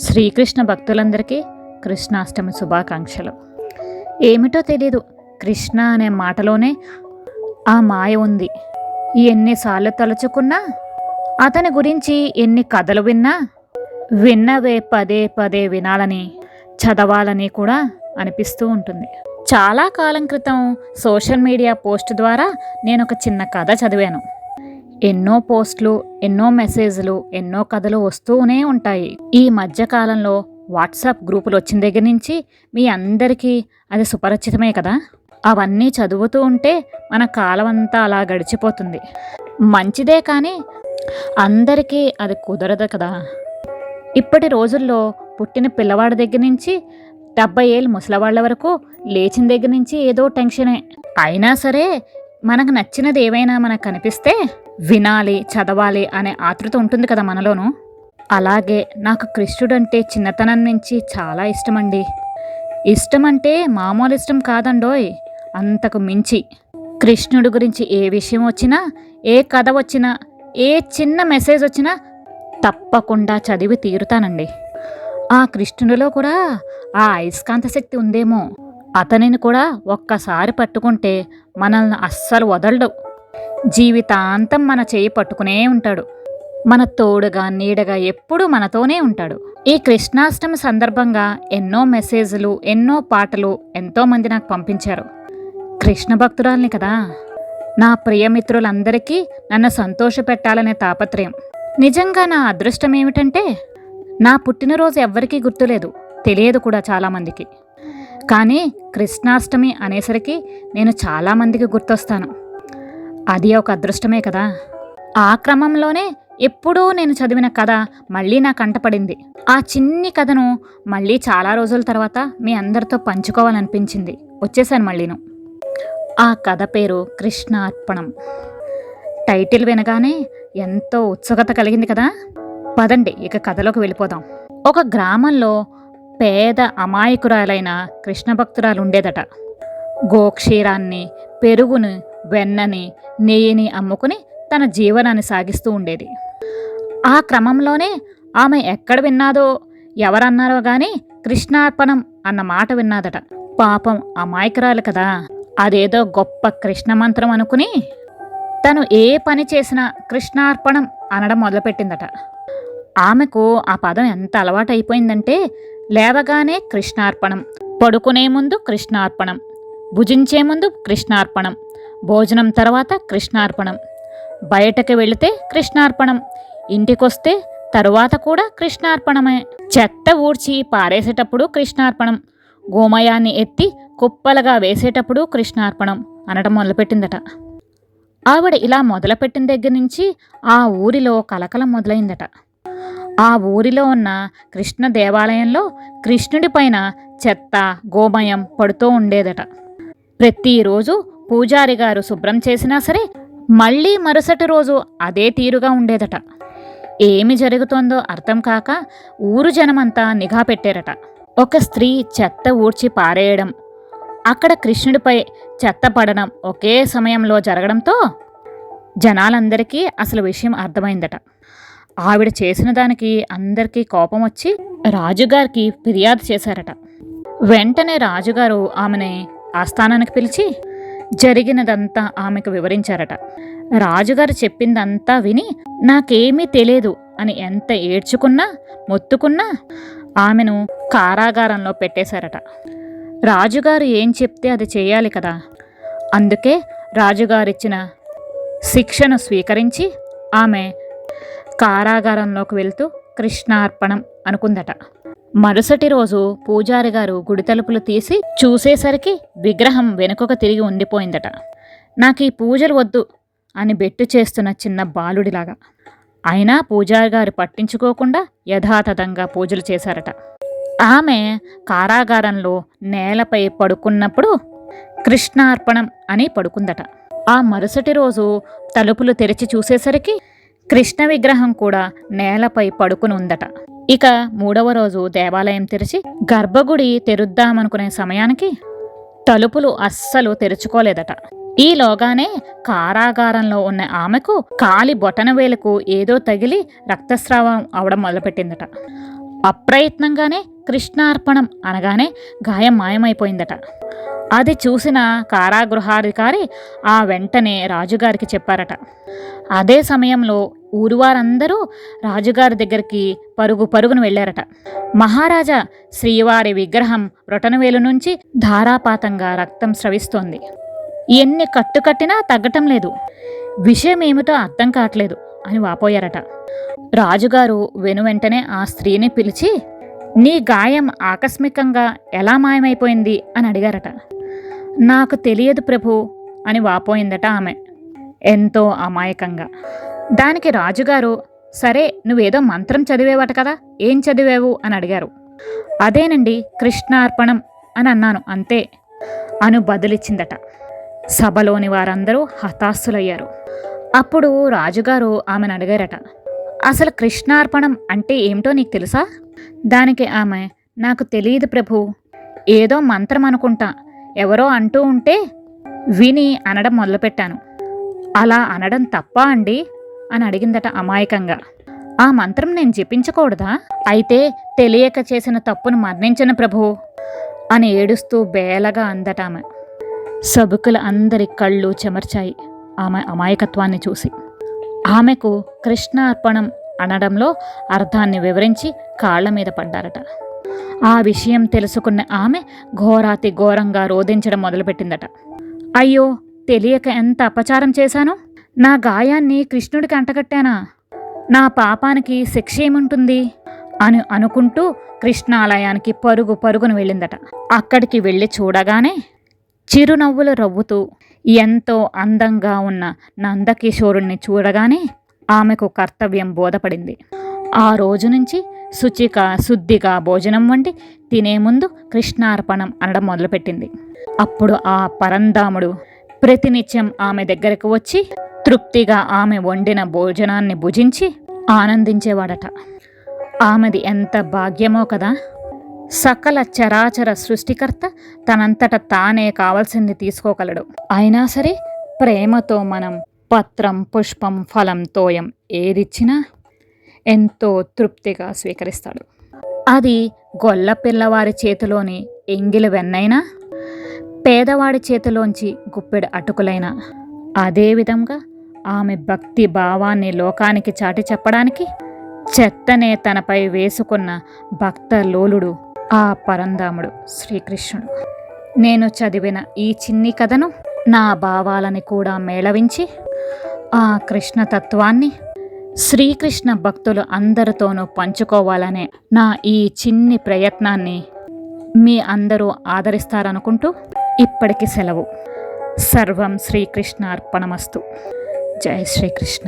శ్రీకృష్ణ భక్తులందరికీ కృష్ణాష్టమి శుభాకాంక్షలు. ఏమిటో తెలీదు, కృష్ణ అనే మాటలోనే ఆ మాయ ఉంది. ఎన్నిసార్లు తలుచుకున్నా, అతని గురించి ఎన్ని కథలు విన్నవే పదే పదే వినాలని, చదవాలని కూడా అనిపిస్తూ ఉంటుంది. చాలా కాలం క్రితం సోషల్ మీడియా పోస్ట్ ద్వారా నేను ఒక చిన్న కథ చదివాను. ఎన్నో పోస్టులు, ఎన్నో మెసేజ్లు, ఎన్నో కథలు వస్తూనే ఉంటాయి. ఈ మధ్యకాలంలో వాట్సాప్ గ్రూపులు వచ్చిన దగ్గర నుంచి మీ అందరికీ అది సుపరిచితమే కదా. అవన్నీ చదువుతూ ఉంటే మన కాలం అంతా అలా గడిచిపోతుంది. మంచిదే, కానీ అందరికీ అది కుదరదు కదా. ఇప్పటి రోజుల్లో పుట్టిన పిల్లవాడి దగ్గర నుంచి 70 ఏళ్ళు ముసలివాళ్ళ వరకు లేచిన దగ్గర నుంచి ఏదో టెన్షనే. అయినా సరే మనకు నచ్చినది ఏవైనా మనకు కనిపిస్తే వినాలి, చదవాలి అనే ఆతృత ఉంటుంది కదా మనలోనూ. అలాగే నాకు కృష్ణుడంటే చిన్నతనం నుంచి చాలా ఇష్టమండి. ఇష్టం అంటే మామూలు ఇష్టం కాదండోయ్, అంతకు మించి. కృష్ణుడి గురించి ఏ విషయం వచ్చినా, ఏ కథ వచ్చినా, ఏ చిన్న మెసేజ్ వచ్చినా తప్పకుండా చదివి తీరుతానండి. ఆ కృష్ణుడిలో కూడా ఆ అయస్కాంత శక్తి ఉందేమో. అతనిని కూడా ఒక్కసారి పట్టుకుంటే మనల్ని అస్సలు వదలడు. జీవితాంతం మన చేయి పట్టుకునే ఉంటాడు. మన తోడుగా, నీడగా ఎప్పుడూ మనతోనే ఉంటాడు. ఈ కృష్ణాష్టమి సందర్భంగా ఎన్నో మెసేజ్లు, ఎన్నో పాటలు ఎంతోమంది నాకు పంపించారు. కృష్ణ భక్తురాల్ని కదా. నా ప్రియమిత్రులందరికీ నన్ను సంతోషపెట్టాలనే తాపత్రయం. నిజంగా నా అదృష్టం ఏమిటంటే, నా పుట్టినరోజు ఎవ్వరికీ గుర్తులేదు, తెలియదు కూడా చాలామందికి. కానీ కృష్ణాష్టమి అనేసరికి నేను చాలామందికి గుర్తొస్తాను. అది ఒక అదృష్టమే కదా. ఆ క్రమంలోనే ఎప్పుడూ నేను చదివిన కథ మళ్ళీ నా కంటపడింది. ఆ చిన్ని కథను మళ్ళీ చాలా రోజుల తర్వాత మీ అందరితో పంచుకోవాలనిపించింది. వచ్చేసాను మళ్ళీను. ఆ కథ పేరు కృష్ణార్పణం. టైటిల్ వినగానే ఎంతో ఉత్సుకత కలిగింది కదా. పదండి ఇక కథలోకి వెళ్ళిపోదాం. ఒక గ్రామంలో పేద అమాయకురాలైన కృష్ణ భక్తురాలు ఉండేదట. గోక్షీరాన్ని, పెరుగుని, వెన్నని, నెయ్యిని అమ్ముకుని తన జీవనాన్ని సాగిస్తూ ఉండేది. ఆ క్రమంలోనే ఆమె ఎక్కడ విన్నాదో, ఎవరన్నారో గాని కృష్ణార్పణం అన్న మాట విన్నాదట. పాపం అమాయకురాలు కదా, అదేదో గొప్ప కృష్ణ మంత్రం అనుకుని తను ఏ పని చేసినా కృష్ణార్పణం అనడం మొదలుపెట్టిందట. ఆమెకు ఆ పదం ఎంత అలవాటు అయిపోయిందంటే, లేవగానే కృష్ణార్పణం, పడుకునే ముందు కృష్ణార్పణం, భుజించే ముందు కృష్ణార్పణం, భోజనం తర్వాత కృష్ణార్పణం, బయటకు వెళితే కృష్ణార్పణం, ఇంటికొస్తే తరువాత కూడా కృష్ణార్పణమే, చెత్త ఊడ్చి పారేసేటప్పుడు కృష్ణార్పణం, గోమయాన్ని ఎత్తి కుప్పలుగా వేసేటప్పుడు కృష్ణార్పణం అనడం మొదలుపెట్టిందట. ఆవిడ ఇలా మొదలుపెట్టిన దగ్గర నుంచి ఆ ఊరిలో కలకలం మొదలైందట. ఆ ఊరిలో ఉన్న కృష్ణ దేవాలయంలో కృష్ణుడి పైన చెత్త, గోమయం పడుతూ ఉండేదట. ప్రతిరోజు పూజారి గారు శుభ్రం చేసినా సరే మళ్ళీ మరుసటి రోజు అదే తీరుగా ఉండేదట. ఏమి జరుగుతోందో అర్థం కాక ఊరు జనమంతా నిఘా పెట్టారట. ఒక స్త్రీ చెత్త ఊడ్చి పారేయడం, అక్కడ కృష్ణుడిపై చెత్త పడడం ఒకే సమయంలో జరగడంతో జనాలందరికీ అసలు విషయం అర్థమైందట. ఆవిడ చేసిన దానికి అందరికీ కోపం వచ్చి రాజుగారికి ఫిర్యాదు చేశారట. వెంటనే రాజుగారు ఆమెని ఆస్థానానికి పిలిచి జరిగినదంతా ఆమెకు వివరించారట. రాజుగారు చెప్పిందంతా విని నాకేమీ తెలియదు అని ఎంత ఏడ్చుకున్నా, మొత్తుకున్నా ఆమెను కారాగారంలో పెట్టేశారట. రాజుగారు ఏం చెప్తే అది చేయాలి కదా. అందుకే రాజుగారిచ్చిన శిక్షను స్వీకరించి ఆమె కారాగారంలోకి వెళ్తూ కృష్ణార్పణం అనుకుందట. మరుసటి రోజు పూజారి గారు గుడి తలుపులు తీసి చూసేసరికి విగ్రహం వెనుకకు తిరిగి ఉండిపోయిందట. నాకు ఈ పూజలు వద్దు అని బెట్టు చేస్తున్న చిన్న బాలుడిలాగా. అయినా పూజారి గారు పట్టించుకోకుండా యథాతథంగా పూజలు చేశారట. ఆమె కారాగారంలో నేలపై పడుకున్నప్పుడు కృష్ణార్పణం అని పడుకుందట. ఆ మరుసటి రోజు తలుపులు తెరిచి చూసేసరికి కృష్ణ విగ్రహం కూడా నేలపై పడుకుని ఉందట. ఇక 3వ రోజు దేవాలయం తెరిచి గర్భగుడి తెరుద్దామనుకునే సమయానికి తలుపులు అస్సలు తెరుచుకోలేదట. ఈలోగానే కారాగారంలో ఉన్న ఆమెకు కాలి బొటనవేలుకు ఏదో తగిలి రక్తస్రావం అవడం మొదలుపెట్టిందట. అప్రయత్నంగానే కృష్ణార్పణం అనగానే గాయం మాయమైపోయిందట. అది చూసిన కారాగృహాధికారి ఆ వెంటనే రాజుగారికి చెప్పారట. అదే సమయంలో ఊరువారందరూ రాజుగారి దగ్గరికి పరుగు పరుగును వెళ్ళారట. మహారాజా, శ్రీవారి విగ్రహం రొటనవేలు నుంచి ధారాపాతంగా రక్తం స్రవిస్తోంది. ఎన్ని కట్టుకట్టినా తగ్గటం లేదు. విషయం ఏమిటో అర్థం కావట్లేదు అని వాపోయారట. రాజుగారు వెనువెంటనే ఆ స్త్రీని పిలిచి, నీ గాయం ఆకస్మికంగా ఎలా మాయమైపోయింది అని అడిగారట. నాకు తెలియదు ప్రభు అని వాపోయిందట ఆమె ఎంతో అమాయకంగా. దానికి రాజుగారు, సరే నువ్వేదో మంత్రం చదివేవట కదా, ఏం చదివావు అని అడిగారు. అదేనండి, కృష్ణార్పణం అని అన్నాను అంతే అను బదులిచ్చిందట. సభలోని వారందరూ హతాశులయ్యారు. అప్పుడు రాజుగారు ఆమెను అడిగారట, అసలు కృష్ణార్పణం అంటే ఏమిటో నీకు తెలుసా? దానికి ఆమె, నాకు తెలియదు ప్రభు, ఏదో మంత్రం అనుకుంటా, ఎవరో అంటూ ఉంటే విని అనడం మొదలుపెట్టాను. అలా అనడం తప్పా అండి అని అడిగిందట అమాయకంగా. ఆ మంత్రం నేను జపించకూడదా? అయితే తెలియక చేసిన తప్పును మన్నించను ప్రభు అని ఏడుస్తూ బేలగా అందట ఆమె. సభికుల అందరి కళ్ళు చెమర్చాయి ఆమె అమాయకత్వాన్ని చూసి. ఆమెకు కృష్ణార్పణం అనడంలో అర్థాన్ని వివరించి కాళ్ల మీద పడ్డారట. ఆ విషయం తెలుసుకున్న ఆమె ఘోరాతి ఘోరంగా రోదించడం మొదలుపెట్టిందట. అయ్యో, తెలియక ఎంత అపచారం చేశాను! నా గాయాన్ని కృష్ణుడికి అంటగట్టానా? నా పాపానికి శిక్ష ఏముంటుంది అని అనుకుంటూ కృష్ణాలయానికి పరుగు పరుగును వెళ్ళిందట. అక్కడికి వెళ్ళి చూడగానే చిరునవ్వులు రవ్వుతూ ఎంతో అందంగా ఉన్న నందకిషోరుణ్ణి చూడగానే ఆమెకు కర్తవ్యం బోధపడింది. ఆ రోజు నుంచి శుచిగా శుద్ధిగా భోజనం వండి తినే ముందు కృష్ణార్పణం అనడం మొదలుపెట్టింది. అప్పుడు ఆ పరంధాముడు ప్రతినిత్యం ఆమె దగ్గరకు వచ్చి తృప్తిగా ఆమె వండిన భోజనాన్ని భుజించి ఆనందించేవాడట. ఆమెది ఎంత భాగ్యమో కదా! సకల చరాచర సృష్టికర్త తనంతట తానే కావలసింది తీసుకోగలడు. అయినా సరే ప్రేమతో మనం పత్రం, పుష్పం, ఫలం, తోయం ఏదిచ్చినా ఎంతో తృప్తిగా స్వీకరిస్తాడు. అది గొల్ల పిల్లవారి చేతిలోని ఎంగిలి వెన్నైనా, పేదవాడి చేతిలోంచి గుప్పెడు అటుకులైనా. అదేవిధంగా ఆమె భక్తి భావాన్ని లోకానికి చాటి చెప్పడానికి చెత్తనే తనపై వేసుకున్న భక్త లోలుడు ఆ పరంధాముడు శ్రీకృష్ణుడు. నేను చదివిన ఈ చిన్ని కథను నా భావాలని కూడా మేళవించి ఆ కృష్ణతత్వాన్ని శ్రీకృష్ణ భక్తులు అందరితోనూ పంచుకోవాలనే నా ఈ చిన్ని ప్రయత్నాన్ని మీ అందరూ ఆదరిస్తారనుకుంటూ ఇప్పటికి సెలవు. సర్వం శ్రీకృష్ణార్పణమస్తు. జై శ్రీకృష్ణ.